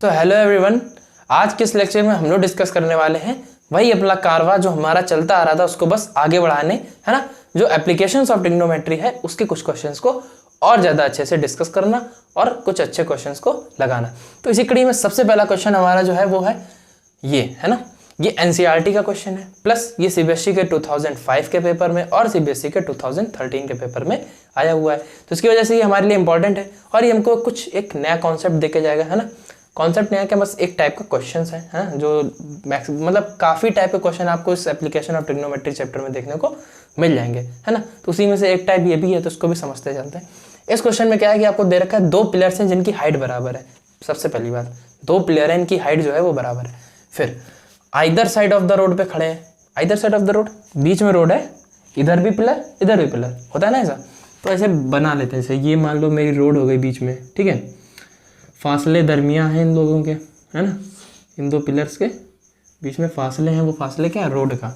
तो hello everyone, आज के इस लेक्चर में हम लोग डिस्कस करने वाले हैं वही अपना कारवा जो हमारा चलता आ रहा था उसको बस आगे बढ़ाने, है ना। जो एप्लीकेशंस ऑफ ट्रिग्नोमेट्री है उसके कुछ क्वेश्चंस को और ज़्यादा अच्छे से डिस्कस करना और कुछ अच्छे क्वेश्चंस को लगाना। तो इसी कड़ी में सबसे पहला क्वेश्चन हमारा जो है वो है ये, है ना। ये एनसीईआरटी का क्वेश्चन है, प्लस ये सीबीएसई के 2005 के पेपर में और सीबीएसई के 2013 के पेपर में आया हुआ है। तो इसकी वजह से ये हमारे लिए इंपॉर्टेंट है और ये हमको कुछ एक नया कॉन्सेप्ट देके जाएगा, है ना। कॉन्सेप्ट नया क्या, बस एक टाइप का क्वेश्चन है जो मतलब काफ़ी टाइप के क्वेश्चन आपको इस एप्लीकेशन ऑफ ट्रिग्नोमेट्री चैप्टर में देखने को मिल जाएंगे, है ना। तो उसी में से एक टाइप ये भी है, तो उसको भी समझते चलते हैं। इस क्वेश्चन में क्या है कि आपको दे रखा है दो पिलर्स हैं जिनकी हाइट बराबर है। सबसे पहली बात, दो पिलर हैं, इनकी हाइट जो है वो बराबर है। फिर either side of the road पे खड़े हैं, either side of the road, बीच में रोड है, इधर भी पिलर इधर भी पिलर, होता है ना ऐसा। तो ऐसे बना लेते हैं, जैसे ये मान लो मेरी रोड हो गई बीच में, ठीक है। फासले दरमियाँ हैं इन लोगों के, है ना, इन दो पिलर्स के बीच में फासले हैं। वो फासले क्या है, रोड का,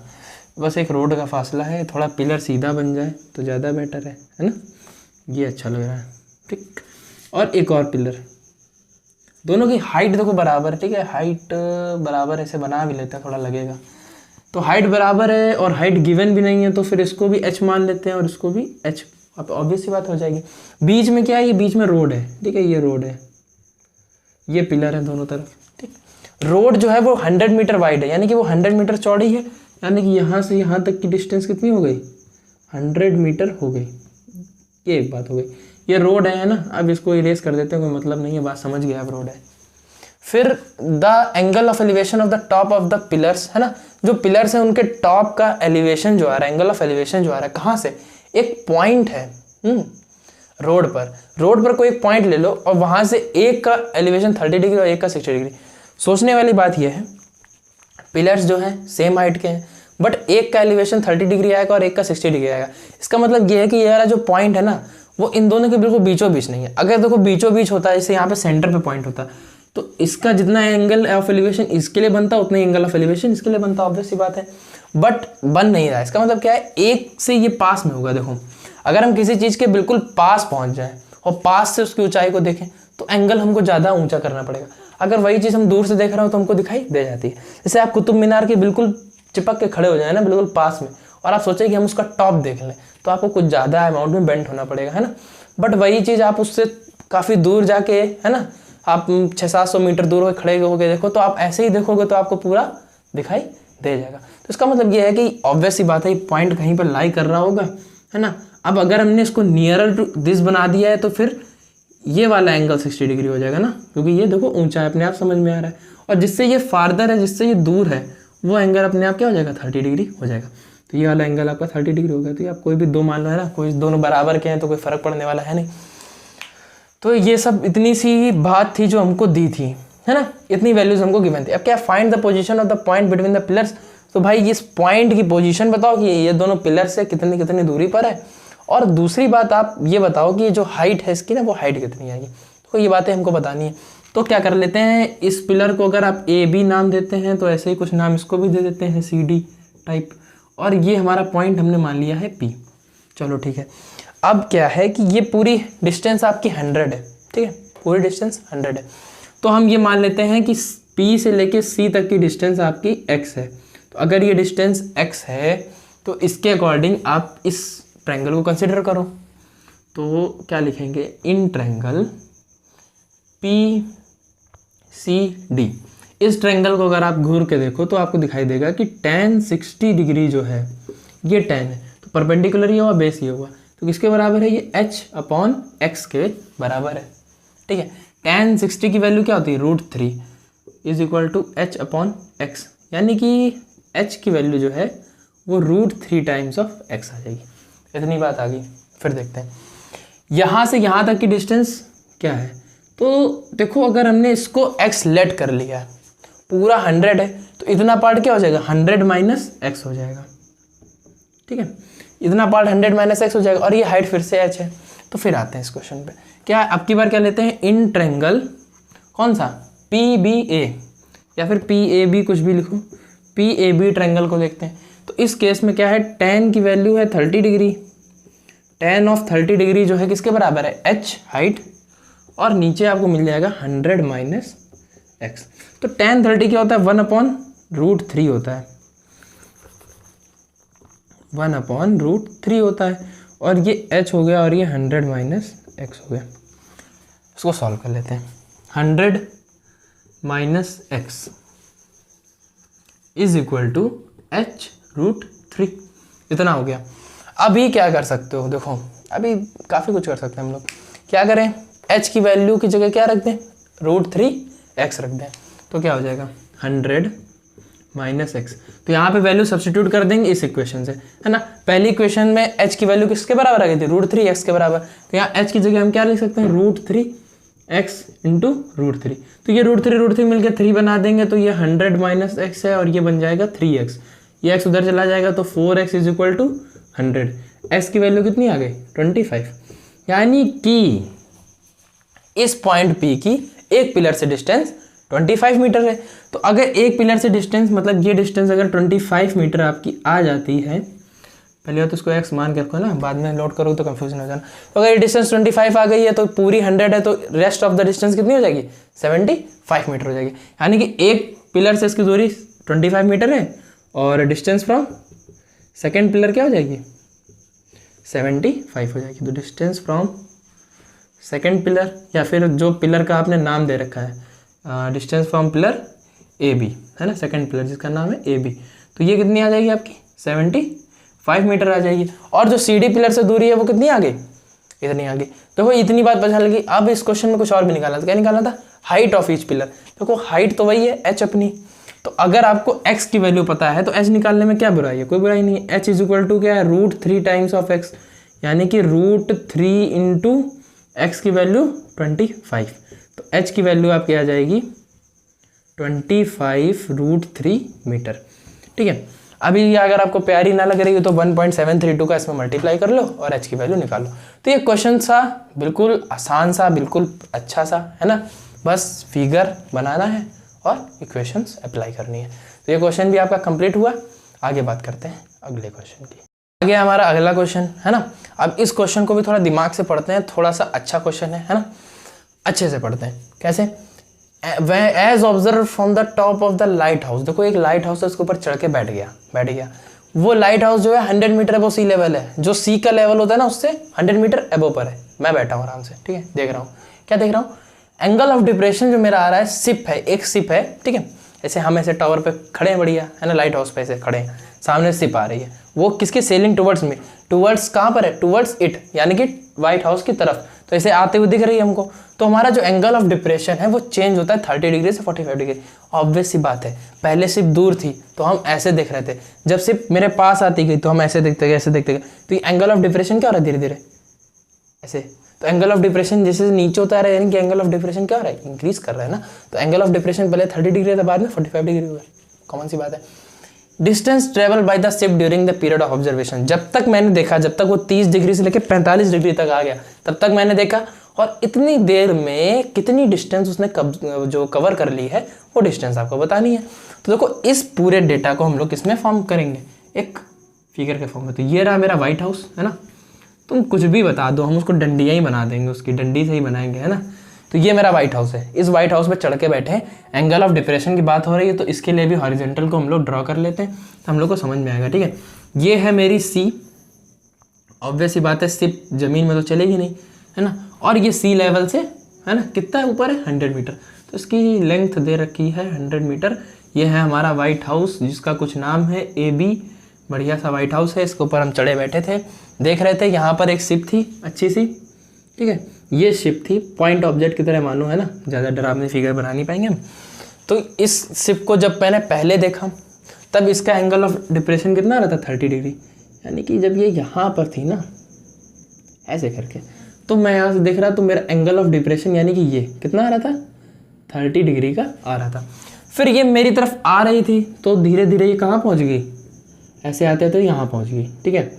बस एक रोड का फासला है। थोड़ा पिलर सीधा बन जाए तो ज़्यादा बेटर है ना। ये अच्छा लग रहा है, ठीक। और एक और पिलर, दोनों की हाइट देखो बराबर है, ठीक है। हाइट बराबर ऐसे बना भी लेते हैं, थोड़ा लगेगा। तो हाइट बराबर है और हाइट गिवन भी नहीं है, तो फिर इसको भी h मान लेते हैं और इसको भी h। अब ऑब्वियस सी बात हो जाएगी। बीच में क्या है, ये बीच में रोड है, ठीक है। ये रोड है, ये पिलर है दोनों तरफ, ठीक। रोड जो है वो 100 मीटर वाइड है, यानी कि वो 100 मीटर चौड़ी है, यानी कि यहाँ से यहाँ तक की डिस्टेंस कितनी हो गई, 100 मीटर हो गई। ये एक बात हो गई। ये रोड है ना। अब इसको इरेज कर देते हैं, कोई मतलब नहीं है, बात समझ गया। अब रोड है। फिर the angle of elevation of the top of the pillars, है ना। जो पिलर्स हैं उनके टॉप का एलिवेशन जो आ रहा है, एंगल ऑफ एलिवेशन जो आ रहा है, कहाँ से, एक पॉइंट है रोड पर कोई एक पॉइंट ले लो और वहां से एक का एलिवेशन 30 डिग्री और एक का 60 डिग्री। सोचने वाली बात यह है, पिलर्स जो है सेम हाइट के हैं, बट एक का एलिवेशन 30 डिग्री आएगा और एक का 60 डिग्री आएगा। इसका मतलब ये है कि ये वाला जो पॉइंट है ना, वो इन दोनों के बिल्कुल बीचों बीच नहीं है। अगर देखो बीचों बीच होता है, जैसे यहाँ पे सेंटर पे पॉइंट होता, तो इसका जितना एंगल ऑफ एलिवेशन इसके लिए बनता उतना ही एंगल ऑफ एलिवेशन इसके लिए बनता, ऑब्वियस सी बात है। बट बन नहीं रहा है। इसका मतलब क्या है, एक से ये पास में होगा। देखो अगर हम किसी चीज़ के बिल्कुल पास पहुँच जाएँ और पास से उसकी ऊंचाई को देखें तो एंगल हमको ज़्यादा ऊंचा करना पड़ेगा। अगर वही चीज़ हम दूर से देख रहे हो तो हमको दिखाई दे जाती है। जैसे आप कुतुब मीनार के बिल्कुल चिपक के खड़े हो जाए ना, बिल्कुल पास में, और आप सोचें कि हम उसका टॉप देख लें, तो आपको कुछ ज़्यादा अमाउंट में बेंड होना पड़ेगा, है ना। बट वही चीज़ आप उससे काफ़ी दूर जाके, है ना, आप 600-700 मीटर दूर हो खड़े होकर देखो, तो आप ऐसे ही देखोगे तो आपको पूरा दिखाई दे जाएगा। तो इसका मतलब ये है कि ऑब्वियस सी बात है, पॉइंट कहीं पर लाई कर रहा होगा, है ना। अब अगर हमने इसको नियरर टू दिस बना दिया है तो फिर ये वाला एंगल 60 डिग्री हो जाएगा ना, क्योंकि ये देखो ऊंचा है, अपने आप समझ में आ रहा है। और जिससे ये फार्दर है, जिससे ये दूर है, वो एंगल अपने आप क्या हो जाएगा, 30 डिग्री हो जाएगा। तो ये वाला एंगल आपका 30 डिग्री हो गया। तो ये आप कोई भी दो मान लो, है ना, कोई दोनों बराबर के हैं तो कोई फर्क पड़ने वाला है नहीं। तो ये सब इतनी सी बात थी जो हमको दी थी, है ना, इतनी वैल्यूज हमको गिवन थी। अब क्या, find the position of the point between the pillars. तो भाई इस पॉइंट की पोजीशन बताओ कि ये दोनों पिलर से कितनी कितनी दूरी पर है, और दूसरी बात आप ये बताओ कि ये जो हाइट है इसकी ना, वो हाइट कितनी आएगी। तो ये बातें हमको बतानी है। तो क्या कर लेते हैं, इस पिलर को अगर आप ए बी नाम देते हैं तो ऐसे ही कुछ नाम इसको भी दे देते हैं, सी डी टाइप। और ये हमारा पॉइंट हमने मान लिया है पी। चलो ठीक है। अब क्या है कि ये पूरी डिस्टेंस आपकी 100 है, ठीक है, पूरी डिस्टेंस 100 है। तो हम ये मान लेते हैं कि पी से लेके सी तक की डिस्टेंस आपकी एक्स है। तो अगर ये डिस्टेंस एक्स है तो इसके अकॉर्डिंग आप इस ट्रायंगल को कंसिडर करो। तो क्या लिखेंगे, in triangle P C D. इस ट्रायंगल को अगर आप घूर के देखो तो आपको दिखाई देगा कि tan 60 डिग्री जो है ये tan है, तो परपेंडिकुलर ही हुआ, बेस ही हुआ, तो किसके बराबर है, ये h/x के बराबर है, ठीक है। tan 60 की वैल्यू क्या होती है, √3 = h/x, यानी कि h की वैल्यू जो है वो √3 टाइम्स ऑफ x आ जाएगी। इतनी बात आ गई। फिर देखते हैं यहाँ से यहाँ तक की डिस्टेंस क्या है। तो देखो अगर हमने इसको x लेट कर लिया है, पूरा 100 है, तो इतना पार्ट क्या हो जाएगा, 100 - x हो जाएगा, ठीक है। इतना पार्ट 100 - x हो जाएगा और ये हाइट फिर से h है। तो फिर आते हैं इस क्वेश्चन पे। क्या अब की बार क्या लेते हैं, इन ट्रायंगल कौन सा, PBA या फिर PAB, कुछ भी लिखो, PAB ट्रायंगल को देखते हैं। तो इस केस में क्या है, tan की वैल्यू है 30 डिग्री। tan ऑफ 30 डिग्री जो है किसके बराबर है, h हाइट, और नीचे आपको मिल जाएगा 100 - एक्स। तो tan 30 क्या होता है, 1/√3 होता है, 1/√3 होता है। और ये h हो गया और ये 100 माइनस एक्स हो गया। इसको सॉल्व कर लेते हैं। 100 minus x is equal to h√3, इतना हो गया। अभी क्या कर सकते हो, देखो अभी काफ़ी कुछ कर सकते हैं हम लोग। क्या करें, h की वैल्यू की जगह क्या रख दें, √3x रख दें, तो क्या हो जाएगा 100 माइनस एक्स। तो यहाँ पे वैल्यू सब्स्टिट्यूट कर देंगे इस इक्वेशन से, है ना। पहली इक्वेशन में h की वैल्यू किसके बराबर आ गई थी, √3x के बराबर। तो यहाँ h की जगह हम क्या लिख सकते हैं, √3x इंटू √3। तो ये √3 मिलकर 3 बना देंगे, तो ये 100 माइनस एक्स है और ये बन जाएगा 3x। ये x उधर चला जाएगा तो 4x is equal to 100। x की वैल्यू कितनी आ गई, 25। यानी कि इस पॉइंट P की एक पिलर से डिस्टेंस 25 मीटर है। तो अगर एक पिलर से डिस्टेंस, मतलब ये डिस्टेंस अगर 25 मीटर आपकी आ जाती है, पहले तो इसको x मान के रखो ना, बाद में नोट करो तो कंफ्यूजन हो जाना। तो अगर ये डिस्टेंस 25 आ गई है तो पूरी 100 है, तो रेस्ट ऑफ द डिस्टेंस कितनी हो जाएगी, 75 मीटर हो जाएगी। यानी कि एक पिलर से इसकी दूरी 25 मीटर है और डिस्टेंस फ्रॉम सेकेंड पिलर क्या हो जाएगी, 75 हो जाएगी। तो डिस्टेंस फ्रॉम सेकेंड पिलर, या फिर जो पिलर का आपने नाम दे रखा है, distance from pillar A B, है ना, सेकेंड पिलर जिसका नाम है ए बी, तो ये कितनी आ जाएगी आपकी 75 मीटर आ जाएगी। और जो सी डी पिलर से दूरी है वो कितनी आ गई, इतनी आ गई। देखो इतनी बात पता लगी। अब इस क्वेश्चन में कुछ और भी निकालना था। क्या निकालना था, हाइट ऑफ ईच पिलर। देखो हाइट तो वही है h अपनी, तो अगर आपको x की वैल्यू पता है तो h निकालने में क्या बुराई है, कोई बुराई नहीं है। h इज इक्वल टू क्या है, √3 टाइम्स ऑफ x, यानी कि √3 इंटू एक्स की वैल्यू 25। तो h की वैल्यू आपकी आ जाएगी 25√3 मीटर। ठीक है, अभी ये अगर आपको प्यारी ना लग रही हो तो 1.732 का इसमें मल्टीप्लाई कर लो और h की वैल्यू निकाल लो। तो ये क्वेश्चन सा बिल्कुल आसान सा, बिल्कुल अच्छा सा, है ना। बस फिगर बनाना है और इक्वेशंस अप्लाई करनी है। तो ये क्वेश्चन भी आपका कंप्लीट हुआ। आगे बात करते हैं अगले क्वेश्चन की। आगे हमारा अगला क्वेश्चन है ना। अब इस क्वेश्चन को भी थोड़ा दिमाग से पढ़ते हैं, थोड़ा सा अच्छा क्वेश्चन है ना, अच्छे से पढ़ते हैं। कैसे, as observe from the top of the lighthouse. देखो एक लाइट हाउस है, उसके ऊपर चढ़ के बैठ गया। वो लाइट हाउस जो है 100 मीटर अबव सी लेवल है। जो सी का लेवल होता है ना, उससे 100 मीटर अबव पर है। मैं बैठा हूँ आराम से, ठीक है, देख रहा हूँ। क्या देख रहा हूँ, एंगल ऑफ डिप्रेशन जो मेरा आ रहा है, सिप है, एक सिप है, ठीक है। ऐसे हम ऐसे टावर पे खड़े हैं, बढ़िया है ना, लाइट हाउस पे ऐसे खड़े हैं, सामने सिप आ रही है। वो किसके, सेलिंग टुवर्ड्स में, टुवर्ड्स कहाँ पर है, टुवर्ड्स इट, यानी कि व्हाइट हाउस की तरफ। तो ऐसे आते हुए दिख रही है हमको। तो हमारा जो एंगल ऑफ डिप्रेशन है वो चेंज होता है 30 डिग्री से 45 डिग्री। ऑब्वियस सी बात है, पहले सिप दूर थी तो हम ऐसे देख रहे थे, जब सिप मेरे पास आती गई तो हम ऐसे देखते गए, ऐसे देखते गए। तो ये एंगल ऑफ डिप्रेशन क्या हो रहा है, धीरे धीरे ऐसे। तो एंगल ऑफ डिप्रेशन जैसे नीचे होता है, यानी कि एंगल ऑफ डिप्रेशन क्या हो रहा है, इंक्रीज कर रहा है ना। तो एंगल ऑफ डिप्रेशन पहले 30 डिग्री था, बाद में 45 डिग्री हो गया। कॉमन सी बात है। Distance travel by the ship during the period of observation. जब तक मैंने देखा, जब तक वो 30 डिग्री से लेकर 45 डिग्री तक आ गया, तब तक मैंने देखा। और इतनी देर में कितनी डिस्टेंस उसने जो कवर कर ली है, वो डिस्टेंस आपको बतानी है। तो देखो इस पूरे डेटा को हम लोग किसमें फॉर्म करेंगे, एक फिगर के फॉर्म में। तो ये रहा मेरा व्हाइट हाउस, है ना। तुम कुछ भी बता दो, हम उसको डंडियाँ ही बना देंगे, उसकी डंडी से ही बनाएंगे, है ना। तो ये मेरा व्हाइट हाउस है। इस व्हाइट हाउस पे चढ़ के बैठे हैं, एंगल ऑफ डिप्रेशन की बात हो रही है, तो इसके लिए भी हॉरिजॉन्टल को हम लोग ड्रॉ कर लेते हैं, तो हम लोग को समझ में आएगा। ठीक है, ये है मेरी सी। ऑब्वियस सी बात है, सिप जमीन में तो चलेगी नहीं, है ना। और ये सी लेवल से, है ना, कितना ऊपर है, 100 मीटर। तो इसकी लेंथ दे रखी है 100 मीटर। ये है हमारा व्हाइट हाउस, जिसका कुछ नाम है AB। बढ़िया सा व्हाइट हाउस है, इसके ऊपर हम चढ़े बैठे थे, देख रहे थे। यहाँ पर एक शिप थी अच्छी सी, ठीक है, ये शिप थी, पॉइंट ऑब्जेक्ट की तरह मानो, है ना, ज़्यादा डरावनी फिगर बना नहीं पाएंगे हम। तो इस शिप को जब मैंने पहले देखा, तब इसका एंगल ऑफ डिप्रेशन कितना आ रहा था, 30 डिग्री। यानी कि जब ये यहाँ पर थी ना, ऐसे करके, तो मैं यहाँ से देख रहा, तो मेरा एंगल ऑफ डिप्रेशन यानी कि ये कितना आ रहा था, 30 डिग्री का आ रहा था। फिर ये मेरी तरफ आ रही थी, तो धीरे धीरे ये कहाँ पहुँच गई, ऐसे आते आते यहाँ पहुँच गई। ठीक है,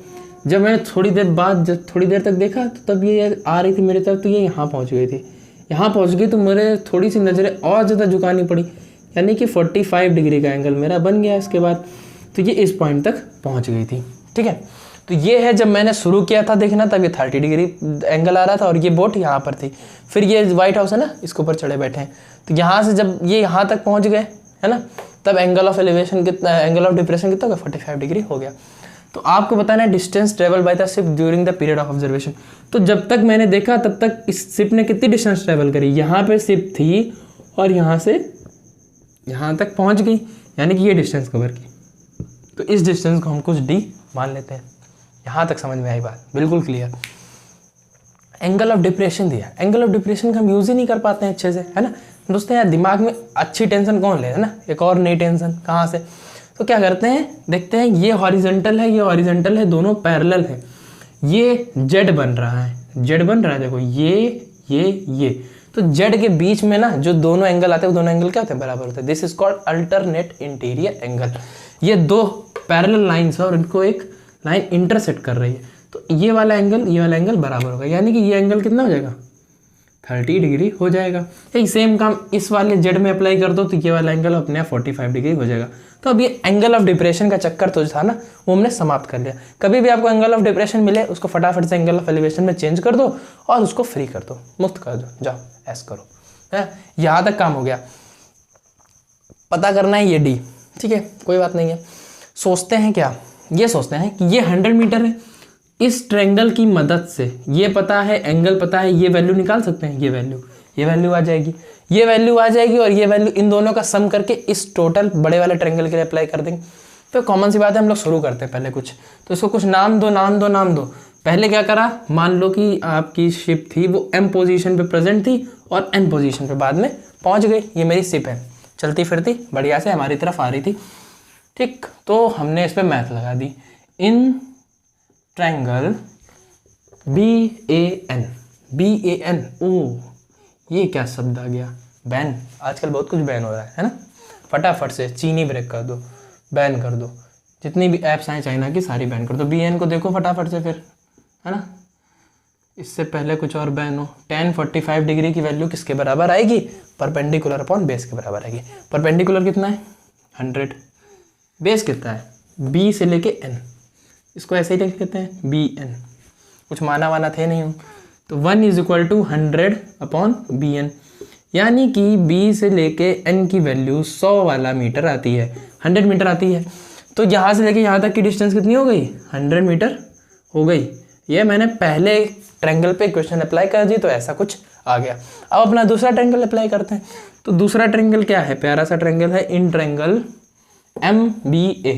जब मैंने थोड़ी देर बाद, जब थोड़ी देर तक देखा, तो तब ये आ रही थी मेरी तरफ, तो ये यहाँ पहुँच गई थी। यहाँ पहुँच गई तो मेरे थोड़ी सी नज़रें और ज़्यादा झुकानी पड़ी, यानी कि 45 डिग्री का एंगल मेरा बन गया इसके बाद। तो ये इस पॉइंट तक पहुँच गई थी। ठीक है, तो ये है जब मैंने शुरू किया था देखना तब ये 30 डिग्री एंगल आ रहा था और ये बोट यहाँ पर थी। फिर ये व्हाइट हाउस है ना, इसके ऊपर चढ़े बैठे हैं, तो यहाँ से जब ये यहाँ तक पहुँच गए है ना, तब एंगल ऑफ एलिवेशन कितना, एंगल ऑफ डिप्रेशन कितना हो गया, 45 डिग्री हो गया। तो आपको बताना है distance travel by the ship during the period of observation. तो जब तक मैंने देखा तब तक इस शिप ने कितनी डिस्टेंस ट्रेवल करी, यहाँ पे शिप थी और यहाँ से यहाँ तक पहुँच गई, यानी कि ये डिस्टेंस कवर की। तो इस डिस्टेंस को हम कुछ डी मान लेते हैं। यहाँ तक समझ में आई बात, बिल्कुल क्लियर। एंगल ऑफ डिप्रेशन दिया, एंगल ऑफ डिप्रेशन का हम यूज़ ही नहीं कर पाते हैं अच्छे से, है ना दोस्तों। यार दिमाग में अच्छी टेंशन कौन ले, है ना, एक और नई टेंशन कहाँ से। तो क्या करते हैं, देखते हैं ये हॉरिजॉन्टल है, ये हॉरिजॉन्टल है, दोनों पैरेलल है, ये जेड बन रहा है, जेड बन रहा है, देखो ये। तो जेड के बीच में ना जो दोनों एंगल आते हैं वो दोनों एंगल क्या होते हैं, बराबर होते हैं। This is called alternate interior angle. ये दो पैरेलल लाइन्स है और इनको एक लाइन इंटरसेक्ट कर रही है, तो ये वाला एंगल बराबर होगा, यानी कि ये एंगल कितना हो जाएगा, 30 डिग्री हो जाएगा। एक सेम काम इस वाले जेड में अप्लाई कर दो तो ये वाला एंगल अपने आप 45 डिग्री हो जाएगा। तो अब ये एंगल ऑफ डिप्रेशन का चक्कर तो था ना, वो हमने समाप्त कर लिया। कभी भी आपको एंगल ऑफ डिप्रेशन मिले उसको फटाफट से एंगल ऑफ एलिवेशन में चेंज कर दो और उसको फ्री कर दो, मुक्त कर दो, जाओ ऐस करो, है। यहाँ तक काम हो गया। पता करना है ये डी, ठीक है, कोई बात नहीं है। सोचते हैं क्या, ये सोचते हैं कि ये 100 मीटर है, इस ट्रायंगल की मदद से ये पता है, एंगल पता है, ये वैल्यू निकाल सकते हैं, ये वैल्यू आ जाएगी, ये वैल्यू आ जाएगी और ये वैल्यू इन दोनों का सम करके इस टोटल बड़े वाले ट्रायंगल के लिए अप्लाई कर देंगे। तो कॉमन सी बात है, हम लोग शुरू करते हैं पहले कुछ, तो इसको कुछ नाम दो। पहले क्या करा, मान लो कि आपकी शिप थी वो एम पोजीशन पे प्रेजेंट थी और एन पोजीशन पे बाद में पहुंच गई। ये मेरी शिप है, चलती फिरती बढ़िया से हमारी तरफ आ रही थी, ठीक। तो हमने इस पर मैथ लगा दी, इन ट्रायंगल BAN, ओ ये क्या शब्द आ गया, बैन। आजकल बहुत कुछ बैन हो रहा है ना, फटाफट से चीनी ब्रेक कर दो, बैन कर दो, जितनी भी ऐप्स हैं चाइना की सारी बैन कर दो। BN को देखो फटाफट से फिर, है ना, इससे पहले कुछ और बैन हो। tan 45 डिग्री की वैल्यू किसके बराबर आएगी, परपेंडिकुलर अपॉन बेस के बराबर आएगी। परपेंडिकुलर कितना है 100, बेस कितना है B से लेके N, इसको ऐसे ही लिख लेते हैं BN, कुछ माना वाना थे नहीं, तो 1 = 100 अपॉन BN, यानी कि B से लेके N की वैल्यू 100 वाला मीटर आती है, 100 मीटर आती है। तो यहाँ से लेके यहाँ तक की डिस्टेंस कितनी हो गई, 100 मीटर हो गई। ये मैंने पहले ट्रायंगल पे क्वेश्चन अप्लाई कर दी तो ऐसा कुछ आ गया। अब अपना दूसरा ट्रायंगल अप्लाई करते हैं। तो दूसरा ट्रायंगल क्या है, प्यारा सा ट्रायंगल है, इन ट्रायंगल MBA।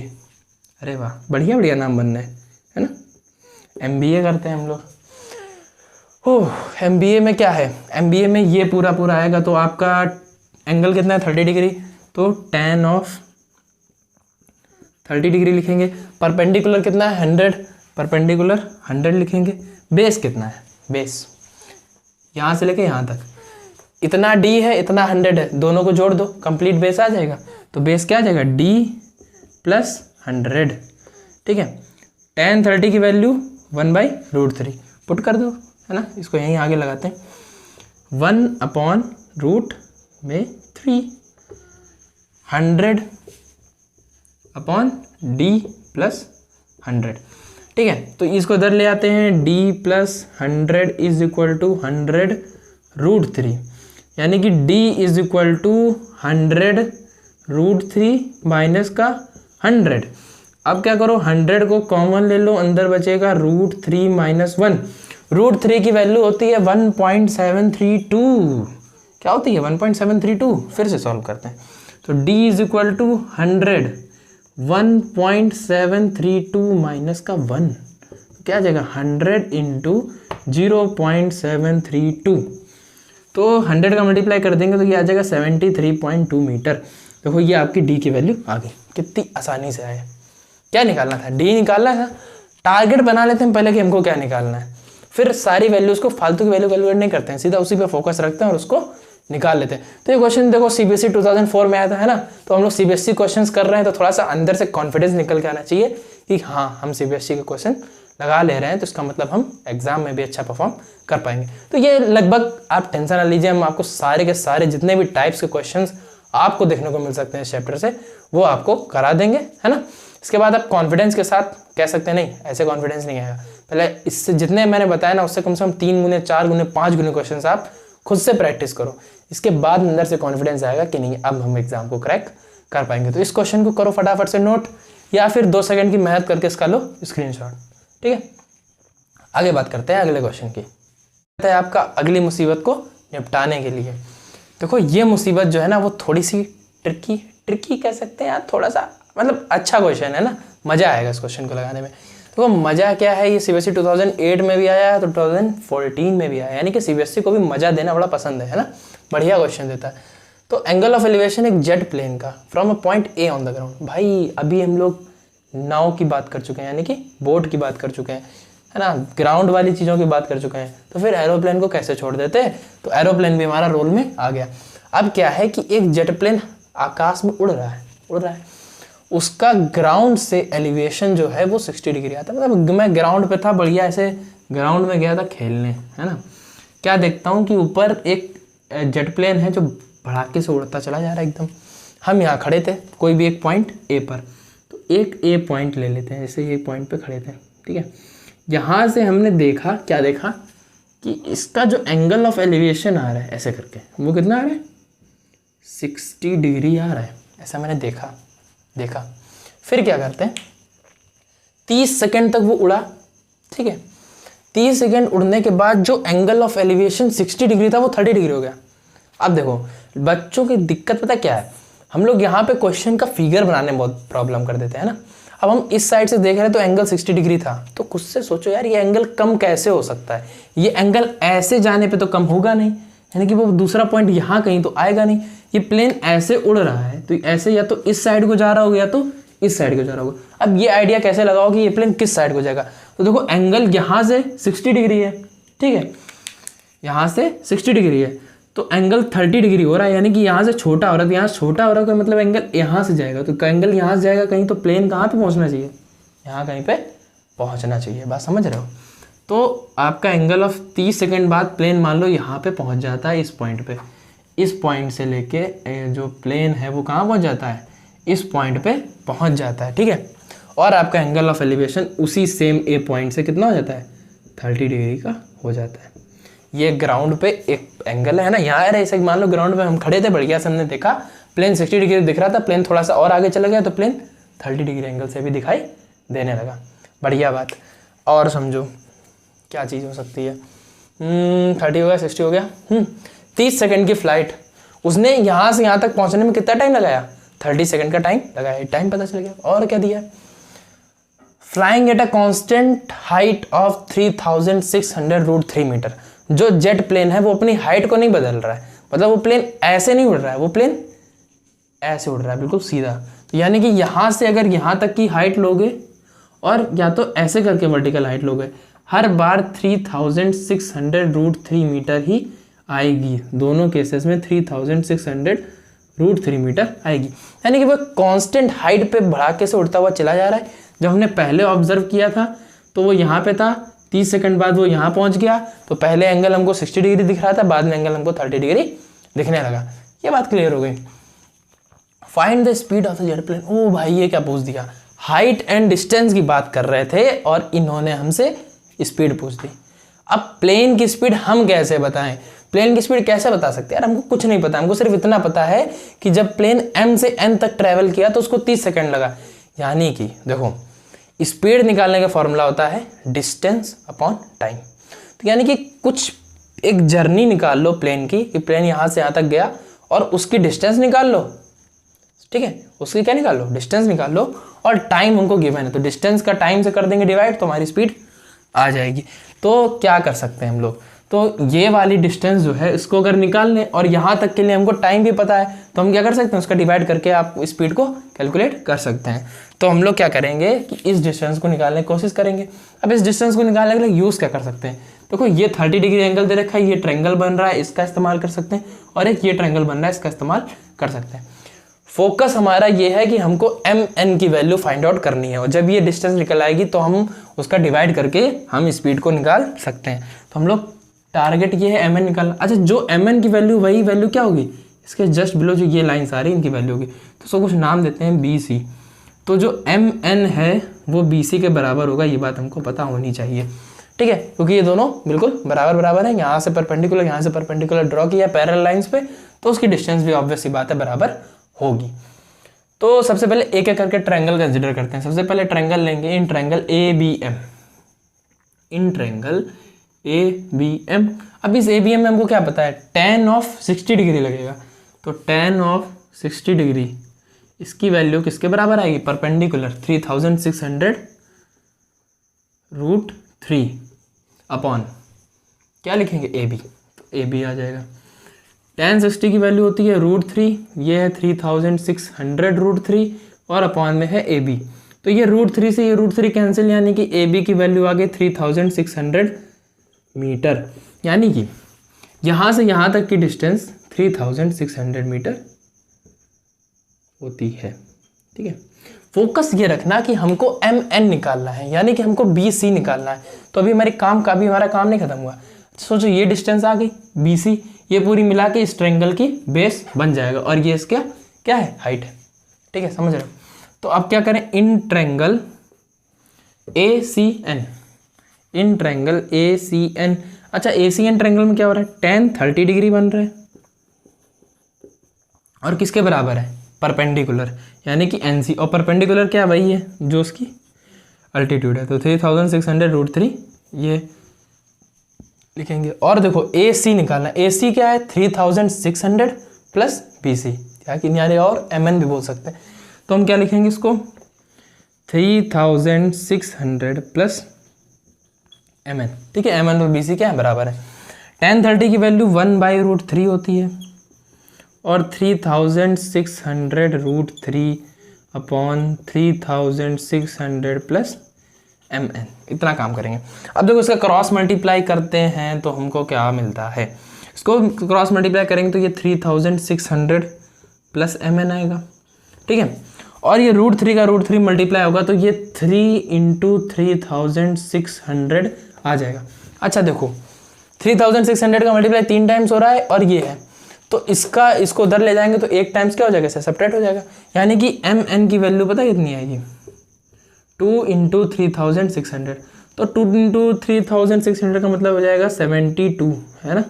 अरे वाह, बढ़िया बढ़िया नाम बनना है ना, MBA करते हैं हम लोग। ओह, MBA में क्या है, MBA में ये पूरा आएगा। तो आपका एंगल कितना है 30 डिग्री, तो tan ऑफ 30 डिग्री लिखेंगे। परपेंडिकुलर कितना है 100, परपेंडिकुलर 100 लिखेंगे। बेस कितना है, बेस यहाँ से लेके यहाँ तक इतना D है, इतना 100 है, दोनों को जोड़ दो, कंप्लीट बेस आ जाएगा। तो बेस क्या आ जाएगा, D + 100, ठीक है। tan 30 की वैल्यू 1/√3 पुट कर दो, है ना, इसको यहीं आगे लगाते हैं, 1/√3, 100 अपॉन D + 100, ठीक है। तो इसको इधर ले आते हैं, D + 100 = 100√3, यानी कि D = 100√3 माइनस का 100। अब क्या करो, 100 को कॉमन ले लो, अंदर बचेगा √3 - 1। √3 की वैल्यू होती है 1.732, क्या होती है 1.732, फिर से सॉल्व करते हैं। तो D = 100, 1.732 माइनस का 1, क्या आ जाएगा 100 × 0.732। तो 100 का मल्टीप्लाई कर देंगे तो ये आ जाएगा 73.2 मीटर। देखो ये आपकी D की वैल्यू आ गई, कितनी आसानी से आया। क्या निकालना था, D निकालना था। टारगेट बना लेते हैं पहले कि हमको क्या निकालना है, फिर सारी वैल्यूज़ को, फालतू की वैल्यू कैलकुलेट नहीं करते हैं, सीधा उसी पे फोकस रखते हैं और उसको निकाल लेते हैं। तो ये क्वेश्चन देखो CBSE 2004 में आया था, है ना। तो हम लोग CBSE क्वेश्चंस कर रहे हैं तो थोड़ा सा अंदर से कॉन्फिडेंस निकल के आना चाहिए कि हाँ हम CBSE के क्वेश्चन लगा ले रहे हैं, तो इसका मतलब हम एग्जाम में भी अच्छा परफॉर्म कर पाएंगे। तो ये लगभग आप टेंशन ना लीजिए, हम आपको सारे के सारे जितने भी टाइप्स के क्वेश्चंस आपको देखने को मिल सकते हैं इस चैप्टर से, वो आपको करा देंगे, है ना। इसके बाद आप कॉन्फिडेंस के साथ कह सकते हैं नहीं ऐसे कॉन्फिडेंस नहीं आएगा, पहले इससे जितने मैंने बताया ना उससे कम से कम 3 गुने 4 गुने 5 गुने क्वेश्चन आप खुद से प्रैक्टिस करो, इसके बाद अंदर से कॉन्फिडेंस आएगा कि नहीं अब हम एग्जाम को क्रैक कर पाएंगे। तो इस क्वेश्चन को करो फटाफट से नोट, या फिर 2 सेकंड की मेहनत करके इसका लो स्क्रीनशॉट, ठीक है। आगे बात करते हैं अगले क्वेश्चन की, है आपका अगली मुसीबत को निपटाने के लिए। देखो ये मुसीबत जो है ना वो थोड़ी सी ट्रिकी कह सकते हैं यार, थोड़ा सा मतलब अच्छा क्वेश्चन है ना, मज़ा आएगा इस क्वेश्चन को लगाने में। तो मज़ा क्या है, ये सीबीएसई 2008 में भी आया है तो 2014 में भी आया, यानी कि सीबीएसई को भी मज़ा देना बड़ा पसंद है ना, बढ़िया क्वेश्चन देता है। तो एंगल ऑफ एलिवेशन एक जेट प्लेन का from a point A on the ground. भाई अभी हम लोग नाव की बात कर चुके हैं, यानी कि बोट की बात कर चुके हैं, है ना, ग्राउंड वाली चीज़ों की बात कर चुके हैं, तो फिर एरोप्लेन को कैसे छोड़ देते। तो एरोप्लेन भी हमारा रोल में आ गया। अब क्या है कि एक जेट प्लेन आकाश में उड़ रहा है, उसका ग्राउंड से एलिवेशन जो है वो 60 डिग्री आता है। मतलब मैं ग्राउंड पे था, बढ़िया ऐसे ग्राउंड में गया था खेलने, है ना, क्या देखता हूँ कि ऊपर एक जेट प्लेन है जो भड़ाके से उड़ता चला जा रहा है एकदम। हम यहाँ खड़े थे कोई भी एक पॉइंट ए पर, तो एक ए पॉइंट ले लेते हैं, जैसे ये पॉइंट पे खड़े थे, ठीक है। यहाँ से हमने देखा, क्या देखा कि इसका जो एंगल ऑफ एलिवेशन आ रहा है ऐसे करके, वो कितना आ रहा है 60 डिग्री आ रहा है, ऐसा मैंने देखा। फिर क्या करते हैं, 30 सेकंड तक वो उड़ा, ठीक है। 30 सेकंड उड़ने के बाद जो एंगल ऑफ एलिवेशन 60 डिग्री था वो 30 डिग्री हो गया। अब देखो बच्चों की दिक्कत पता क्या है, हम लोग यहाँ पे क्वेश्चन का फिगर बनाने में बहुत प्रॉब्लम कर देते हैं ना। अब हम इस साइड से देख रहे हैं तो एंगल 60 डिग्री था, तो खुद से सोचो यार ये एंगल कम कैसे हो सकता है, ये एंगल ऐसे जाने पे तो कम होगा नहीं, यानी कि वो दूसरा पॉइंट यहाँ कहीं तो आएगा नहीं। ये प्लेन ऐसे उड़ रहा है तो ऐसे या तो इस साइड को जा रहा होगा या तो इस साइड को जा रहा होगा। अब ये आइडिया कैसे लगाओ कि ये प्लेन किस साइड को जाएगा, तो देखो एंगल यहाँ से 60 डिग्री है, ठीक है, यहाँ से 60 डिग्री है तो एंगल 30 डिग्री हो रहा है, यानी कि यहाँ से छोटा हो रहा है, तो यहाँ छोटा हो रहा है मतलब एंगल यहाँ से जाएगा, तो एंगल यहाँ से जाएगा कहीं, तो प्लेन कहाँ पे पहुँचना चाहिए, यहाँ कहीं पे पहुँचना चाहिए। बात समझ रहे हो। तो आपका एंगल ऑफ 30 सेकंड बाद प्लेन मान लो यहाँ पे पहुँच जाता है इस पॉइंट पे, इस पॉइंट से लेके जो प्लेन है वो कहाँ पहुँच जाता है, इस पॉइंट पे पहुँच जाता है, ठीक है। और आपका एंगल ऑफ एलिवेशन उसी सेम ए पॉइंट से कितना हो जाता है 30 डिग्री का हो जाता है। ये ग्राउंड पे एक एंगल है ना, यहाँ रहे ऐसे मान लो ग्राउंड पे हम खड़े थे, बढ़िया से हमने देखा प्लेन 60 डिग्री दिख रहा था, प्लेन थोड़ा सा और आगे चला गया तो प्लेन 30 डिग्री एंगल से भी दिखाई देने लगा। बढ़िया बात। और समझो क्या चीज़ हो सकती है, 30 हो गया 60 हो गया, 30 सेकंड की फ्लाइट, उसने यहाँ से यहाँ तक पहुँचने में कितना टाइम लगाया, 30 सेकंड का टाइम लगाया, टाइम पता चल गया। और क्या दिया, flying at a constant height of 3600√3 metre. जो जेट प्लेन है वो अपनी हाइट को नहीं बदल रहा है, मतलब वो प्लेन ऐसे नहीं उड़ रहा है, वो प्लेन ऐसे उड़ रहा है बिल्कुल सीधा। तो यानी कि यहाँ से अगर यहाँ तक की हाइट लोगे और या तो ऐसे करके वर्टिकल हाइट लोगे, हर बार 3600√3 मीटर ही आएगी, दोनों केसेस में 3600√3 मीटर आएगी, यानी कि वो कांस्टेंट हाइट पे भड़ाके से उड़ता हुआ चला जा रहा है। जब हमने पहले ऑब्जर्व किया था तो वो यहाँ पे था, 30 सेकंड बाद वो यहाँ पहुँच गया, तो पहले एंगल हमको 60 डिग्री दिख रहा था, बाद में एंगल हमको 30 डिग्री दिखने लगा। ये बात क्लियर हो गई। Find the speed of the jet plane. ओ भाई ये क्या पूछ दिया, हाइट एंड डिस्टेंस की बात कर रहे थे और इन्होंने हमसे स्पीड पूछ दी। अब प्लेन की स्पीड हम कैसे बताएं, प्लेन की स्पीड कैसे बता सकते हैं यार, हमको कुछ नहीं पता, हमको सिर्फ इतना पता है कि जब प्लेन m से n तक ट्रेवल किया तो उसको 30 सेकंड लगा। यानी कि देखो स्पीड निकालने का फॉर्मूला होता है डिस्टेंस अपॉन टाइम। तो यानी कि कुछ एक जर्नी निकाल लो प्लेन की, कि प्लेन यहाँ से यहाँ तक गया और उसकी डिस्टेंस निकाल लो, ठीक है, उसकी क्या निकाल लो, डिस्टेंस निकाल लो, और टाइम हमको गिवन है तो डिस्टेंस का टाइम से कर देंगे डिवाइड, तो हमारी स्पीड आ जाएगी। तो क्या कर सकते हैं हम लोग, तो ये वाली डिस्टेंस जो है इसको अगर निकाल लें और यहाँ तक के लिए हमको टाइम भी पता है, तो हम क्या कर सकते हैं, उसका डिवाइड करके आप स्पीड को कैलकुलेट कर सकते हैं। तो हम लोग क्या करेंगे कि इस डिस्टेंस को निकालने की कोशिश करेंगे। अब इस डिस्टेंस को निकालने के लिए यूज़ क्या कर सकते हैं, देखो ये 30 डिग्री एंगल दे रखा है, ये ट्रायंगल बन रहा है, इसका इस्तेमाल कर सकते हैं, और एक ये ट्रायंगल बन रहा है, इसका इस्तेमाल कर सकते हैं। फोकस हमारा ये है कि हमको mn की वैल्यू फाइंड आउट करनी है, और जब ये डिस्टेंस निकल आएगी तो हम उसका डिवाइड करके हम स्पीड को निकाल सकते हैं। तो हम लोग टारगेट ये है mn निकालना। अच्छा जो mn की वैल्यू वही वैल्यू क्या होगी, इसके जस्ट बिलो जो ये लाइन्स आ रही है इनकी वैल्यू होगी, तो उसको कुछ नाम देते हैं बी सी। तो जो एम एन है वो बी सी के बराबर होगा, ये बात हमको पता होनी चाहिए, ठीक है, क्योंकि ये दोनों बिल्कुल बराबर बराबर है। यहाँ से परपेंडिकुलर यहाँ से परपेंडिकुलर ड्रॉ किया पैरेलल लाइंस पे, तो उसकी डिस्टेंस भी ऑब्वियस सी बात है बराबर होगी। तो सबसे पहले एक एक करके ट्रायंगल कंसिडर करते हैं। सबसे पहले ट्रायंगल लेंगे in triangle A B M, in triangle A B M. अब इस ए बी एम में हमको क्या पता है, tan ऑफ 60 डिग्री लगेगा, तो tan ऑफ 60 डिग्री इसकी वैल्यू किसके बराबर आएगी, परपेंडिकुलर 3600 √3 अपॉन क्या लिखेंगे ए बी, तो ए बी आ जाएगा। tan 60 की वैल्यू होती है √3, ये है 3600 √3 और अपॉन में है ए बी, तो ये √3 से ये √3 कैंसिल, यानी कि ए बी की वैल्यू आ गई 3600 मीटर, यानी कि यहाँ से यहाँ तक की डिस्टेंस 3600 मीटर होती है, ठीक है। फोकस ये रखना कि हमको एम एन निकालना है, यानी कि हमको बी सी निकालना है। तो अभी हमारा काम नहीं खत्म हुआ। सोचो ये डिस्टेंस आ गई बी सी, ये पूरी मिला के इस ट्रायंगल की बेस बन जाएगा और ये इसका क्या है, हाइट है, ठीक है, समझ रहे हो। तो अब क्या करें, in triangle A C N, in triangle A C N. अच्छा ए सी एन ट्रायंगल में क्या हो रहा है, tan 30 डिग्री बन रहा है और किसके बराबर है, परपेंडिकुलर, यानी कि एन सी, और परपेंडिकुलर क्या वही है जो उसकी अल्टीट्यूड है, तो 3600 √3 ये लिखेंगे। और देखो ए सी निकालना, ए सी क्या है 3600 प्लस बी सी, क्या कि यानी और एम एन भी बोल सकते हैं, तो हम क्या लिखेंगे इसको 3600 प्लस एम एन, ठीक है। एम एन और बी सी क्या है, बराबर है। tan 30 की वैल्यू 1/√3 होती है और 3600 √3 अपॉन 3600 प्लस एम एन, इतना काम करेंगे। अब देखो इसका क्रॉस मल्टीप्लाई करते हैं तो हमको क्या मिलता है, इसको क्रॉस मल्टीप्लाई करेंगे तो ये 3600 प्लस एम एन आएगा, ठीक है। और ये √3 का √3 मल्टीप्लाई होगा तो ये 3 × 3600 आ जाएगा। अच्छा देखो 3600 का मल्टीप्लाई 3 टाइम्स हो रहा है और ये है, तो इसको उधर ले जाएंगे तो 1 टाइम्स क्या हो जाएगा, सेपरेट हो जाएगा, यानी कि एम एन की वैल्यू पता कितनी आएगी, 2 × 3600, तो 2 × 3600 का मतलब हो जाएगा 72, है ना,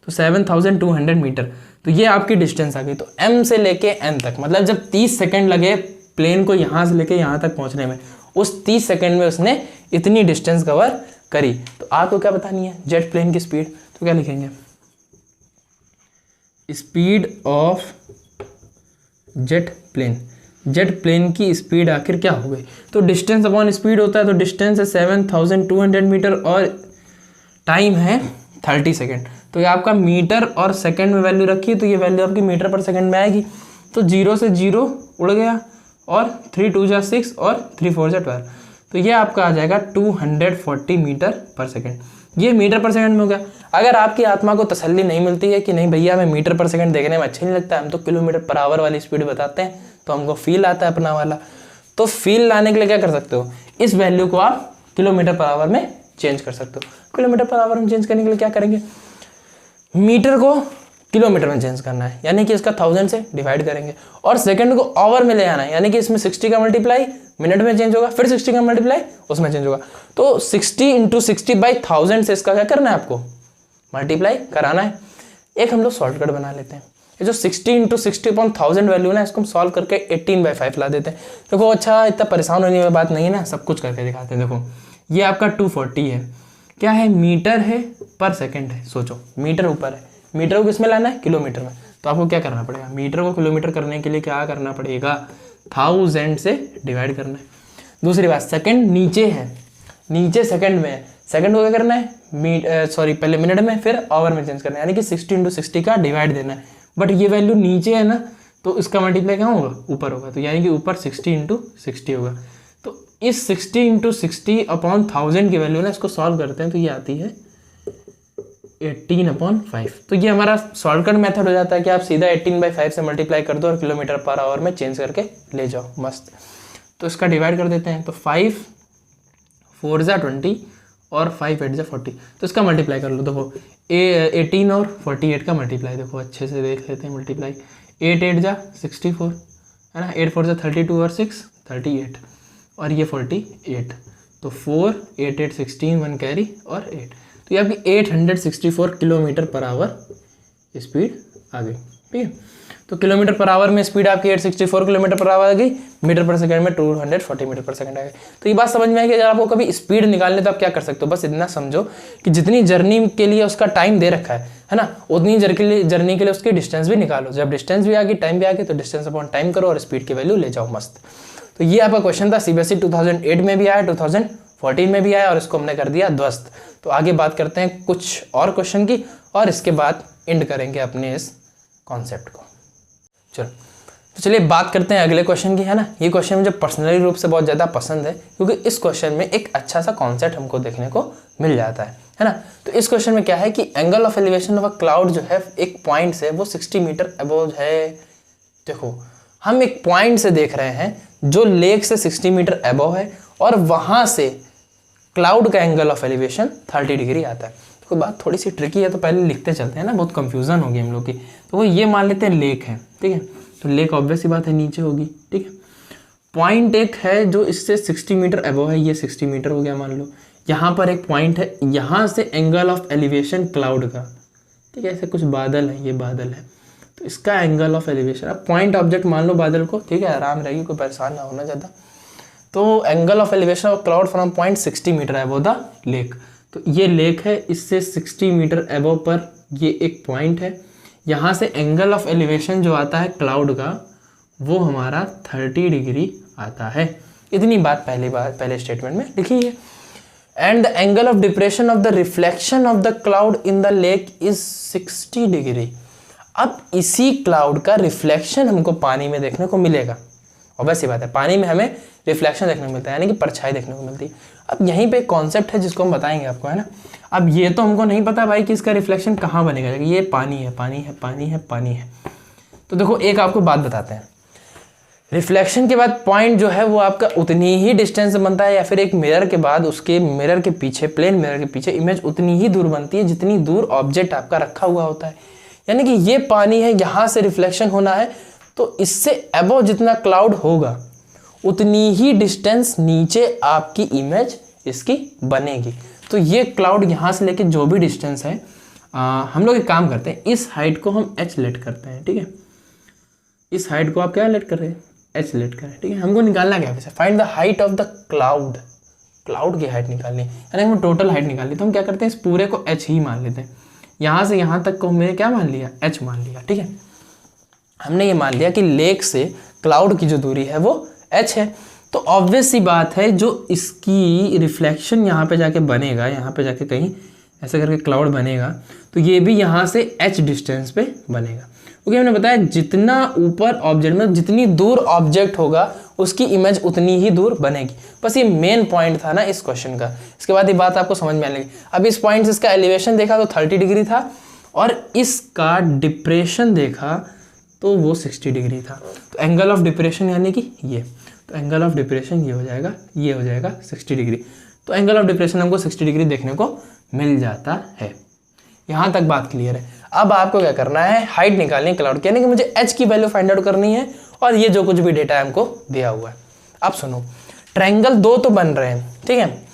तो 7200 मीटर। तो ये आपकी डिस्टेंस आ गई। तो m से लेके n तक, मतलब जब 30 सेकंड लगे प्लेन को यहाँ से लेके यहाँ तक पहुँचने में, उस 30 सेकंड में उसने इतनी डिस्टेंस कवर करी। तो आपको क्या बतानी है, जेट प्लेन की स्पीड, तो क्या लिखेंगे, speed of jet plane, jet plane की स्पीड आखिर क्या हो गई, तो डिस्टेंस अपॉन स्पीड होता है, तो डिस्टेंस है 7200 मीटर और टाइम है 30 सेकेंड। तो ये आपका मीटर और सेकंड में वैल्यू रखी है, तो ये वैल्यू आपकी मीटर पर सेकंड में आएगी। तो 0 से 0 उड़ गया और 3 2 जा 6 और 3 4 जा 12, तो ये आपका आ जाएगा 240 मीटर पर सेकंड। ये मीटर पर सेकंड में हो गया। अगर आपकी आत्मा को तसल्ली नहीं मिलती है कि नहीं भैया हमें मीटर पर सेकंड देखने में अच्छा नहीं लगता, हम तो किलोमीटर पर आवर वाली स्पीड बताते हैं, तो हमको फील आता है अपना वाला, तो फील लाने के लिए क्या कर सकते हो, इस वैल्यू को आप किलोमीटर पर आवर में चेंज कर सकते हो। किलोमीटर पर आवर में चेंज करने के लिए क्या करेंगे, मीटर को किलोमीटर में चेंज करना है, यानी कि इसका 1000 से डिवाइड करेंगे, और सेकंड को आवर में ले आना है, यानी कि इसमें 60 का मल्टीप्लाई मिनट में चेंज होगा, फिर 60 का मल्टीप्लाई उसमें चेंज होगा। तो 60 × 60/1000 से इसका क्या करना है, आपको मल्टीप्लाई कराना है। एक हम लोग शॉर्टकट बना लेते हैं, ये जो 60 × 60/1000 वैल्यू ना, इसको हम सॉल्व करके 18/5 ला देते हैं। देखो अच्छा इतना परेशान होने वाली बात नहीं है ना, सब कुछ करके दिखाते हैं। देखो ये आपका 240 है, क्या है, मीटर है पर सेकंड है। सोचो मीटर ऊपर है, मीटर को किस में लाना है, किलोमीटर में, तो आपको क्या करना पड़ेगा, मीटर को किलोमीटर करने के लिए क्या करना पड़ेगा, 1000 से डिवाइड करना है। दूसरी बात, सेकंड नीचे है, नीचे सेकंड में है, सेकंड को क्या करना है, पहले मिनट में फिर आवर में चेंज करना है, यानी कि 60 × 60 का डिवाइड देना है। बट ये वैल्यू नीचे है ना, तो इसका मल्टीप्लाई क्या होगा, ऊपर होगा, तो यानी कि ऊपर 60 × 60 होगा। तो इस 60 × 60/1000 की वैल्यू ना, इसको सॉल्व करते हैं तो ये आती है 18/5। तो ये हमारा शॉर्टकट मेथड हो जाता है कि आप सीधा 18/5 से मल्टीप्लाई कर दो और किलोमीटर पर आवर में चेंज करके ले जाओ, मस्त। तो इसका डिवाइड कर देते हैं, तो 5 4 जा 20 और 5 8 जा 40, तो इसका मल्टीप्लाई कर लो। देखो 18 और 48 का मल्टीप्लाई देखो अच्छे से देख लेते हैं मल्टीप्लाई। 8 8 जा 64 है ना, 8 4 जा 32 और 6 38 और ये 48, तो 4 8 8 16 1 कैरी और 8, तो ये आपकी 864 किलोमीटर पर आवर स्पीड आ गई। ठीक है, तो किलोमीटर पर आवर में स्पीड आपकी 864 किलोमीटर पर आवर आ गई, मीटर पर सेकंड में 240 मीटर पर सेकंड आ गई। तो ये बात समझ में आई कि अगर आपको कभी स्पीड निकालने तो आप क्या कर सकते हो, बस इतना समझो कि जितनी जर्नी के लिए उसका टाइम दे रखा है ना, उतनी जर्नी के लिए उसकी डिस्टेंस भी निकालो। जब डिस्टेंस भी आ गई, टाइम भी आ गई, तो डिस्टेंस अपॉन टाइम करो और स्पीड की वैल्यू ले जाओ मस्त। तो ये आपका क्वेश्चन था, सीबीएसई 2008 में भी आया, 2014 में भी आया और इसको हमने कर दिया ध्वस्त। तो आगे बात करते हैं कुछ और क्वेश्चन की और इसके बाद एंड करेंगे अपने इस कॉन्सेप्ट को। चलो तो चलिए बात करते हैं अगले क्वेश्चन की, है ना। ये क्वेश्चन मुझे पर्सनली रूप से बहुत ज़्यादा पसंद है क्योंकि इस क्वेश्चन में एक अच्छा सा कॉन्सेप्ट हमको देखने को मिल जाता है ना। तो इस क्वेश्चन में क्या है कि angle of elevation of a cloud जो है एक पॉइंट से वो 60 मीटर अबोव है। देखो हम एक पॉइंट से देख रहे हैं जो लेक से 60 मीटर अबोव है और वहाँ से क्लाउड का एंगल ऑफ एलिवेशन 30 डिग्री आता है। तो बात थोड़ी सी ट्रिकी है, तो पहले लिखते चलते हैं ना, बहुत कंफ्यूजन होगी हम लोग की। तो वो ये मान लेते हैं लेक है, ठीक है, तो लेक ऑब्वियस ही बात है नीचे होगी। ठीक है, पॉइंट एक है जो इससे 60 मीटर अबोव है, ये 60 मीटर हो गया मान लो। यहाँ पर एक पॉइंट है, यहाँ से एंगल ऑफ एलिवेशन क्लाउड का, ठीक है, ऐसे कुछ बादल है, ये बादल है, तो इसका एंगल ऑफ एलिवेशन, अब पॉइंट ऑब्जेक्ट मान लो बादल को, ठीक है, आराम रहेगी, कोई परेशान ना होना ज़्यादा। तो angle of elevation of cloud from point 60 metre above the lake, तो ये लेक है, इससे 60 मीटर अबोव पर ये एक पॉइंट है। यहाँ से एंगल ऑफ एलिवेशन जो आता है क्लाउड का वो हमारा 30 डिग्री आता है। इतनी बात पहले स्टेटमेंट में लिखी है। And the angle of depression of the reflection of the cloud in the lake is 60 degree. अब इसी क्लाउड का रिफ्लेक्शन हमको पानी में देखने को मिलेगा। और वैसी बात है, पानी में हमें रिफ्लेक्शन देखने को मिलता है, यानी कि परछाई देखने को मिलती है। अब यहीं पे कॉन्सेप्ट है जिसको हम बताएंगे आपको, है ना। अब ये तो हमको नहीं पता भाई कि इसका रिफ्लेक्शन कहाँ बनेगा, ये पानी है, पानी है, पानी है, पानी है। तो देखो एक आपको बात बताते हैं, रिफ्लेक्शन के बाद पॉइंट जो है वो आपका उतनी ही डिस्टेंस बनता है, या फिर एक मिरर के बाद उसके मिरर के पीछे, प्लेन मिरर के पीछे इमेज उतनी ही दूर बनती है जितनी दूर ऑब्जेक्ट आपका रखा हुआ होता है। यानी कि ये पानी है, यहाँ से रिफ्लेक्शन होना है, तो इससे अबव जितना क्लाउड होगा उतनी ही डिस्टेंस नीचे आपकी इमेज इसकी बनेगी। तो ये क्लाउड यहाँ से लेके जो भी डिस्टेंस है, हम लोग एक काम करते हैं, इस हाइट को हम h लेट करते हैं, ठीक है। इस हाइट को आप क्या लेट कर रहे हैं, h लेट करें, ठीक है। हमको निकालना क्या है, find the height of the cloud, cloud की हाइट निकालनी है, यानी हम टोटल हाइट निकालनी। तो हम क्या करते हैं, इस पूरे को h ही मान लेते हैं। यहाँ से यहाँ तक को हमने क्या मान लिया, h मान लिया, ठीक है। हमने ये मान लिया कि लेक से क्लाउड की जो दूरी है वो h है। तो ऑब्वियस सी बात है, जो इसकी रिफ्लेक्शन यहाँ पे जाके बनेगा, यहाँ पे जाके कहीं ऐसे करके क्लाउड बनेगा, तो ये भी यहाँ से h डिस्टेंस पे बनेगा। क्योंकि हमने बताया जितना ऊपर ऑब्जेक्ट में, जितनी दूर ऑब्जेक्ट होगा उसकी इमेज उतनी ही दूर बनेगी। बस ये मेन पॉइंट था ना इस क्वेश्चन का। इसके बाद ये बात आपको समझ में आने लगी। अब इस पॉइंट से इसका एलिवेशन देखा तो 30 डिग्री था और इसका डिप्रेशन देखा तो वो 60 डिग्री था। तो एंगल ऑफ डिप्रेशन यानी कि ये, तो एंगल ऑफ डिप्रेशन ये हो जाएगा, ये हो जाएगा 60 डिग्री। तो एंगल ऑफ डिप्रेशन हमको 60 डिग्री देखने को मिल जाता है। यहाँ तक बात क्लियर है। अब आपको क्या करना है, हाइट निकालनी है क्लाउड की, यानी कि मुझे h की वैल्यू फाइंड आउट करनी है और ये जो कुछ भी डेटा है हमको दिया हुआ है। अब सुनो, ट्रायंगल दो तो बन रहे हैं, ठीक है।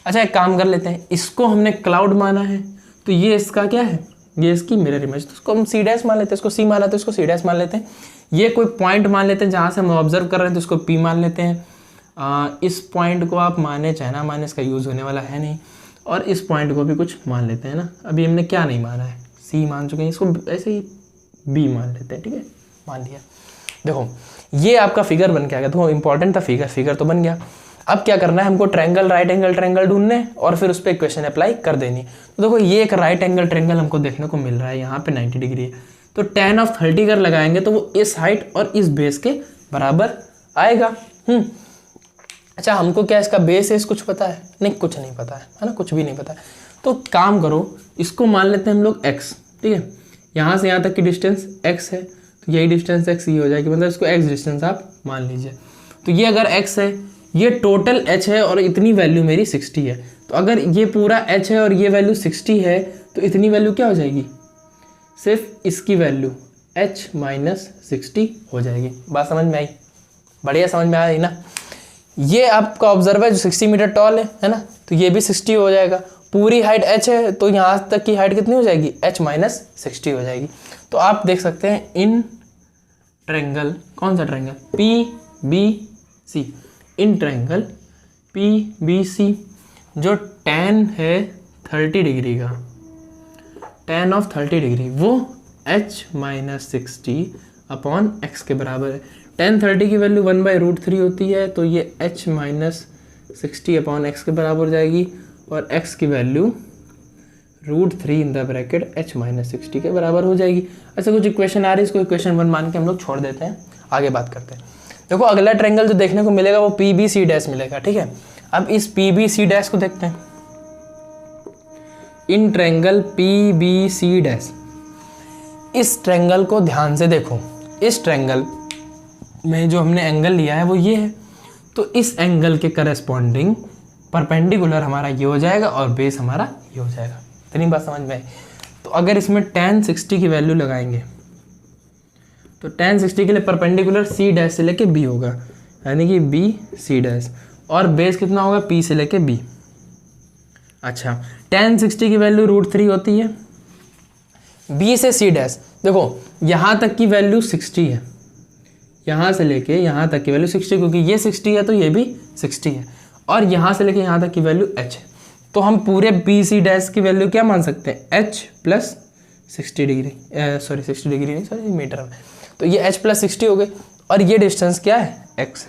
अच्छा एक काम कर लेते हैं, इसको हमने क्लाउड माना है तो ये इसका क्या है, ये इसकी मिरर इमेज, तो इसको हम c डैश मान लेते हैं, इसको c माना तो इसको c डैश मान लेते हैं। ये कोई पॉइंट मान लेते हैं जहाँ से हम ऑब्जर्व कर रहे हैं तो इसको p मान लेते हैं। इस पॉइंट को आप माने चाहे ना माने, इसका यूज़ होने वाला है नहीं। और इस पॉइंट को भी कुछ मान लेते हैं ना, अभी हमने क्या नहीं माना है, c मान चुके हैं, इसको ऐसे ही b मान लेते हैं, ठीक है, मान लिया। देखो ये आपका फिगर बन के आ गया, देखो इंपॉर्टेंट था फिगर तो बन गया। अब क्या करना है हमको, ट्रायंगल, राइट एंगल ट्रायंगल ढूंढने और फिर उस पर इक्वेशन अप्लाई कर देनी। तो देखो ये एक राइट एंगल ट्रायंगल हमको देखने को मिल रहा है, यहाँ पे 90 डिग्री है, तो tan ऑफ 30 अगर लगाएंगे तो वो इस हाइट और इस बेस के बराबर आएगा। अच्छा हमको क्या इसका बेस है, कुछ पता है? नहीं, कुछ नहीं पता है ना, कुछ भी नहीं पता है। तो काम करो, इसको मान लेते हैं हम लोग x, ठीक है। यहाँ से यहाँ तक की डिस्टेंस x है, तो यही डिस्टेंस x ये हो जाएगी, मतलब इसको x डिस्टेंस आप मान लीजिए। तो ये अगर x है, ये टोटल h है और इतनी वैल्यू मेरी 60 है। तो अगर ये पूरा h है और ये वैल्यू 60 है तो इतनी वैल्यू क्या हो जाएगी, सिर्फ इसकी वैल्यू h माइनस 60 हो जाएगी। बात समझ में आई, बढ़िया समझ में आई ना। ये आपका ऑब्जर्वर है जो 60 मीटर टॉल है ना, तो ये भी 60 हो जाएगा। पूरी हाइट h है तो यहाँ तक की हाइट कितनी हो जाएगी, h माइनस 60 हो जाएगी। तो आप देख सकते हैं इन ट्रायंगल, कौन सा triangle, PBC, in triangle PBC जो tan है 30 डिग्री का, tan ऑफ 30 डिग्री, वो h माइनस 60 अपॉन x के बराबर है। tan 30 की वैल्यू 1/√3 होती है, तो ये h माइनस 60 अपॉन x के बराबर हो जाएगी और x की value √3 in the bracket h minus 60 के बराबर हो जाएगी। अच्छा कुछ इक्वेशन आ रही है, इसको इक्वेशन 1 मान के हम लोग छोड़ देते हैं, आगे बात करते हैं। देखो अगला ट्रायंगल जो देखने को मिलेगा वो PBC डैश मिलेगा, ठीक है। अब इस PBC डैश को देखते हैं, इन ट्रायंगल PBC डैश, इस ट्रायंगल को ध्यान से देखो। इस ट्रायंगल में जो हमने एंगल लिया है वो ये है, तो इस एंगल के करस्पॉन्डिंग परपेंडिकुलर हमारा ये हो जाएगा और बेस हमारा ये हो जाएगा। इतनी बात समझ में आई। तो अगर इसमें tan 60 की वैल्यू लगाएंगे तो tan 60 के लिए परपेंडिकुलर C डैश से लेके B होगा, यानी कि BC डैश, और बेस कितना होगा, P से लेके B। अच्छा tan 60 की वैल्यू √3 होती है, B से C डैश, देखो यहाँ तक की वैल्यू 60 है, यहाँ से लेके यहाँ तक की वैल्यू 60, क्योंकि ये 60 है तो ये भी 60 है, और यहाँ से लेके यहाँ तक की वैल्यू h है। तो हम पूरे BC डैश की वैल्यू क्या मान सकते हैं, h plus 60 degree, sorry 60 degree नहीं, सॉरी मीटर में, तो ये h प्लस 60 हो गई, और ये डिस्टेंस क्या है, x,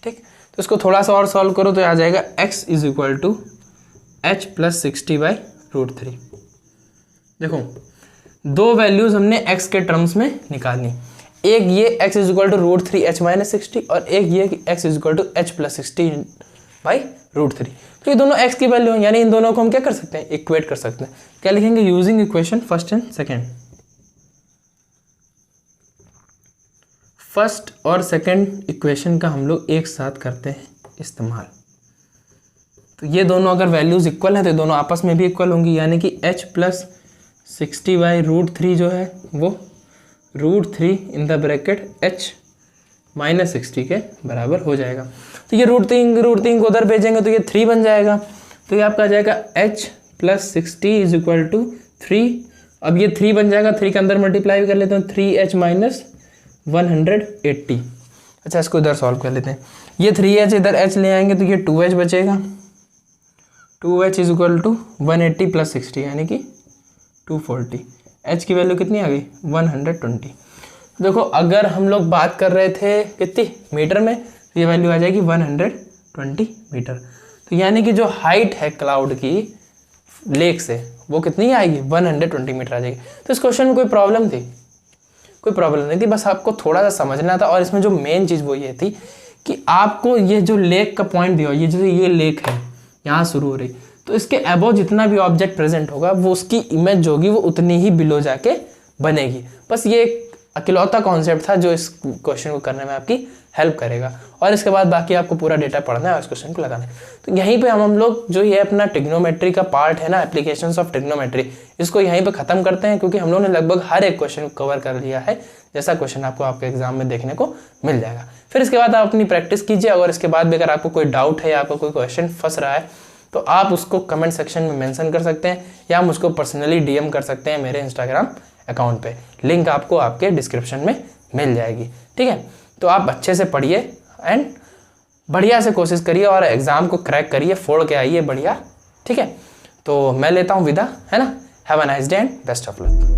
ठीक। तो इसको थोड़ा सा और सॉल्व करो तो आ जाएगा x is equal to h plus 60/√3। देखो दो वैल्यूज हमने x के टर्म्स में निकालनी, एक ये x is equal to √3 h minus 60 और एक ये कि x is equal to h plus 60/√3। तो ये दोनों x की वैल्यू है, यानी इन दोनों को हम क्या कर सकते हैं, इक्वेट कर सकते हैं। क्या लिखेंगे, using equation first and second. First और सेकेंड इक्वेशन का हम लोग एक साथ करते हैं इस्तेमाल। तो ये दोनों अगर वैल्यूज इक्वल हैं तो दोनों आपस में भी इक्वल होंगी, यानी कि h प्लस 60/√3 जो है वो √3 in the bracket h minus 60 के बराबर हो जाएगा। तो ये √3 को उधर भेजेंगे तो ये 3 बन जाएगा, तो ये आपका आ जाएगा h plus 60 is equal to 3। अब ये 3 बन जाएगा, 3 के अंदर मल्टीप्लाई कर लेते हैं, 3h माइनस 180। अच्छा इसको इधर सॉल्व कर लेते हैं, ये 3h इधर h ले आएंगे तो ये 2h बचेगा, 2h is equal to 180 plus 60 यानी कि 240। h की वैल्यू कितनी आ गई, 120। देखो अगर हम लोग बात कर रहे थे कितनी मीटर में, तो ये वैल्यू आ जाएगी 120 मीटर। तो यानी कि जो हाइट है क्लाउड की लेक से वो कितनी आएगी, 120 मीटर आ जाएगी। तो इस क्वेश्चन में कोई प्रॉब्लम थी, कोई प्रॉब्लम नहीं थी, बस आपको थोड़ा सा समझना था। और इसमें जो मेन चीज़ वो ये थी कि आपको ये जो लेक का पॉइंट दिया, ये जैसे ये लेक है यहाँ शुरू हो रही, तो इसके अबव जितना भी ऑब्जेक्ट प्रेजेंट होगा वो उसकी इमेज जो होगी वो उतनी ही बिलो जाके बनेगी। बस ये एक अकेलौता कॉन्सेप्ट था जो इस क्वेश्चन को करने में आपकी हेल्प करेगा, और इसके बाद बाकी आपको पूरा डेटा पढ़ना है और इस क्वेश्चन को लगाना है। तो यहीं पे हम लोग जो ये अपना ट्रिग्नोमेट्री का पार्ट है ना, एप्लीकेशंस ऑफ ट्रिग्नोमेट्री, इसको यहीं पे खत्म करते हैं, क्योंकि हम लोगों ने लगभग हर एक क्वेश्चन को कवर कर लिया है, जैसा क्वेश्चन आपको आपके एग्जाम में देखने को मिल जाएगा। फिर इसके बाद आप अपनी प्रैक्टिस कीजिए, और इसके बाद भी अगर आपको कोई डाउट है या आपको कोई क्वेश्चन फंस रहा है तो आप उसको कमेंट सेक्शन में मेंशन कर सकते हैं, या मुझको पर्सनली DM कर सकते हैं मेरे इंस्टाग्राम अकाउंट पे, लिंक आपको आपके डिस्क्रिप्शन में मिल जाएगी, ठीक है। तो आप अच्छे से पढ़िए एंड बढ़िया से कोशिश करिए और एग्ज़ाम को क्रैक करिए, फोड़ के आइए बढ़िया, ठीक है। तो मैं लेता हूँ विदा, है ना। Have a nice day and best of luck.